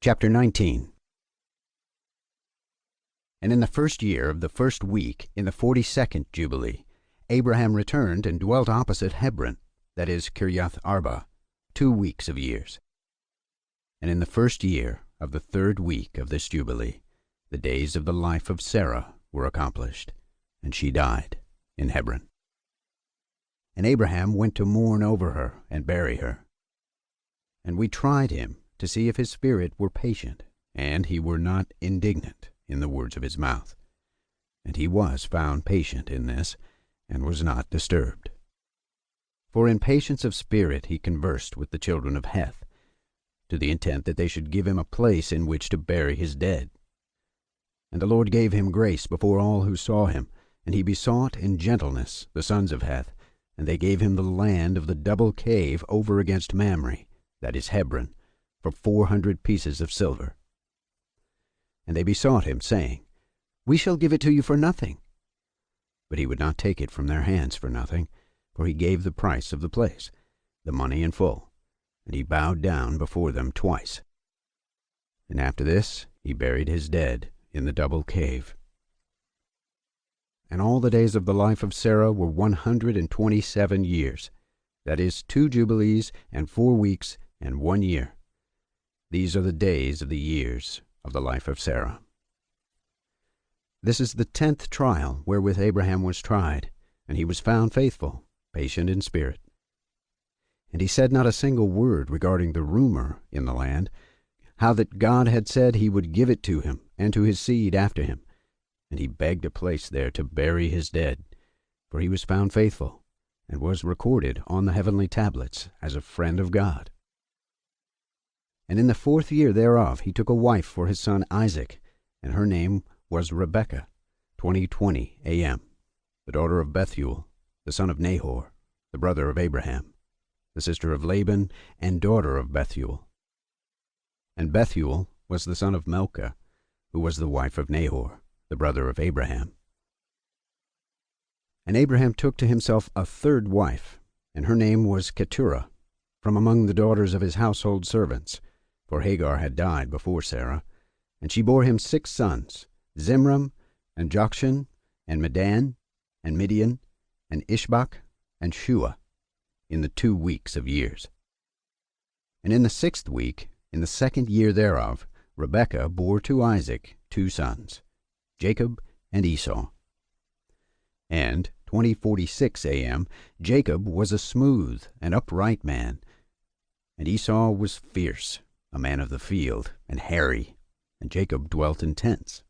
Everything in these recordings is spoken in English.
Chapter 19. And in the first year of the first week, in the 42nd Jubilee, Abraham returned and dwelt opposite Hebron, that is, Kiriath Arba, 2 weeks of years. And in the first year of the third week of this Jubilee, the days of the life of Sarah were accomplished, and she died in Hebron. And Abraham went to mourn over her and bury her. And we tried him to see if his spirit were patient, and he were not indignant in the words of his mouth. And he was found patient in this, and was not disturbed. For in patience of spirit he conversed with the children of Heth, to the intent that they should give him a place in which to bury his dead. And the Lord gave him grace before all who saw him, and he besought in gentleness the sons of Heth, and they gave him the land of the double cave over against Mamre, that is Hebron, for 400 pieces of silver. And they besought him, saying, We shall give it to you for nothing. But he would not take it from their hands for nothing, for he gave the price of the place, the money in full, and he bowed down before them twice. And after this he buried his dead in the double cave. And all the days of the life of Sarah were 127 years, that is, 2 jubilees and 4 weeks and 1 year. These are the days of the years of the life of Sarah. This is the 10th trial wherewith Abraham was tried, and he was found faithful, patient in spirit. And he said not a single word regarding the rumor in the land, how that God had said he would give it to him and to his seed after him. And he begged a place there to bury his dead, for he was found faithful, and was recorded on the heavenly tablets as a friend of God. And in the 4th year thereof he took a wife for his son Isaac, and her name was Rebekah, 2020 a.m., the daughter of Bethuel, the son of Nahor, the brother of Abraham, the sister of Laban, and daughter of Bethuel. And Bethuel was the son of Milcah, who was the wife of Nahor, the brother of Abraham. And Abraham took to himself a 3rd wife, and her name was Keturah, from among the daughters of his household servants, for Hagar had died before Sarah, and she bore him 6 sons, Zimram, and Jokshan, and Medan, and Midian, and Ishbak, and Shua, in the 2 weeks of years. And in the 6th week, in the 2nd year thereof, Rebekah bore to Isaac 2 sons, Jacob and Esau. And 2046 a.m., Jacob was a smooth and upright man, and Esau was fierce, a man of the field, and hairy, and Jacob dwelt in tents.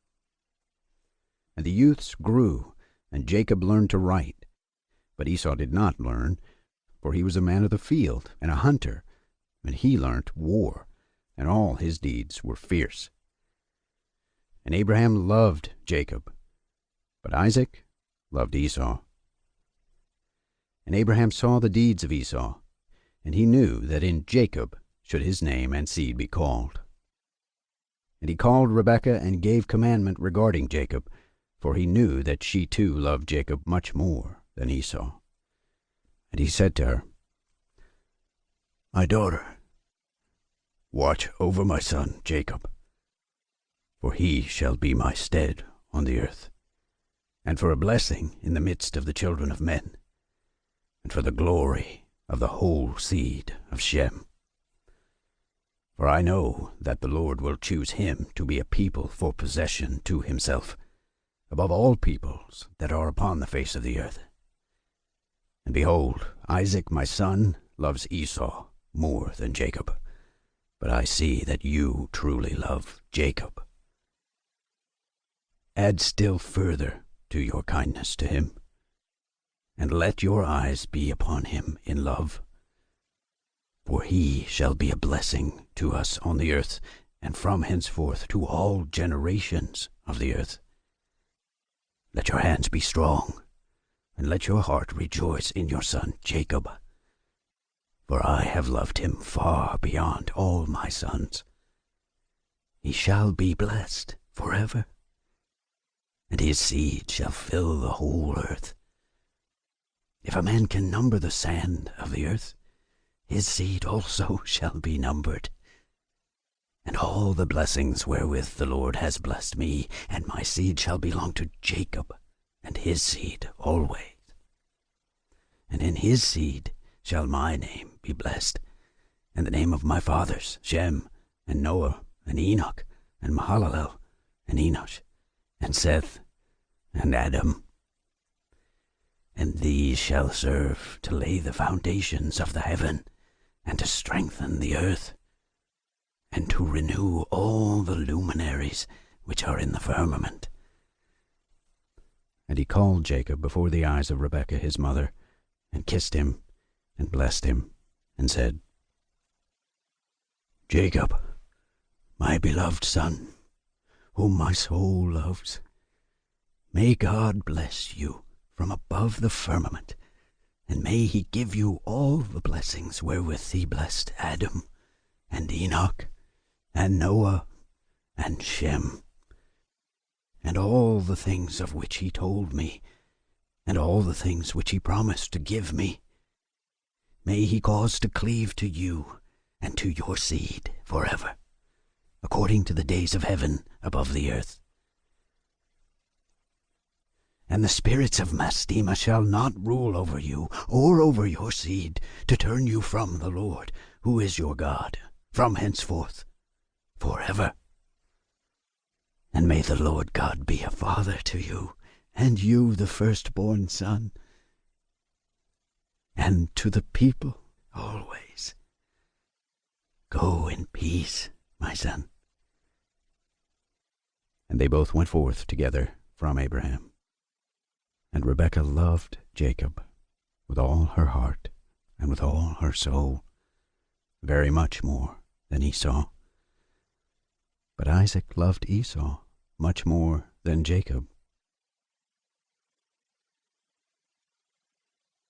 And the youths grew, and Jacob learned to write, but Esau did not learn, for he was a man of the field, and a hunter, and he learnt war, and all his deeds were fierce. And Abraham loved Jacob, but Isaac loved Esau. And Abraham saw the deeds of Esau, and he knew that in Jacob should his name and seed be called. And he called Rebekah and gave commandment regarding Jacob, for he knew that she too loved Jacob much more than Esau. And he said to her, My daughter, watch over my son Jacob, for he shall be my stead on the earth, and for a blessing in the midst of the children of men, and for the glory of the whole seed of Shem. For I know that the Lord will choose him to be a people for possession to himself, above all peoples that are upon the face of the earth. And behold, Isaac my son loves Esau more than Jacob, but I see that you truly love Jacob. Add still further to your kindness to him, and let your eyes be upon him in love. For he shall be a blessing to us on the earth, and from henceforth to all generations of the earth. Let your hands be strong, and let your heart rejoice in your son Jacob. For I have loved him far beyond all my sons. He shall be blessed forever, and his seed shall fill the whole earth. If a man can number the sand of the earth, his seed also shall be numbered. and all the blessings wherewith the Lord has blessed me, and my seed shall belong to Jacob, and his seed always. And in his seed shall my name be blessed, and the name of my fathers, Shem, and Noah, and Enoch, and Mahalalel, and Enosh, and Seth, and Adam. And these shall serve to lay the foundations of the heaven, and to strengthen the earth, and to renew all the luminaries which are in the firmament. And he called Jacob before the eyes of Rebekah his mother, and kissed him, and blessed him, and said, Jacob, my beloved son, whom my soul loves, may God bless you from above the firmament, and may he give you all the blessings wherewith he blessed Adam, and Enoch, and Noah, and Shem, and all the things of which he told me, and all the things which he promised to give me. May he cause to cleave to you and to your seed forever, according to the days of heaven above the earth. And the spirits of Mastema shall not rule over you, or over your seed, to turn you from the Lord, who is your God, from henceforth, forever. And may the Lord God be a father to you, and you the firstborn son, and to the people always. Go in peace, my son. And they both went forth together from Abraham. And Rebekah loved Jacob with all her heart and with all her soul, very much more than Esau. But Isaac loved Esau much more than Jacob.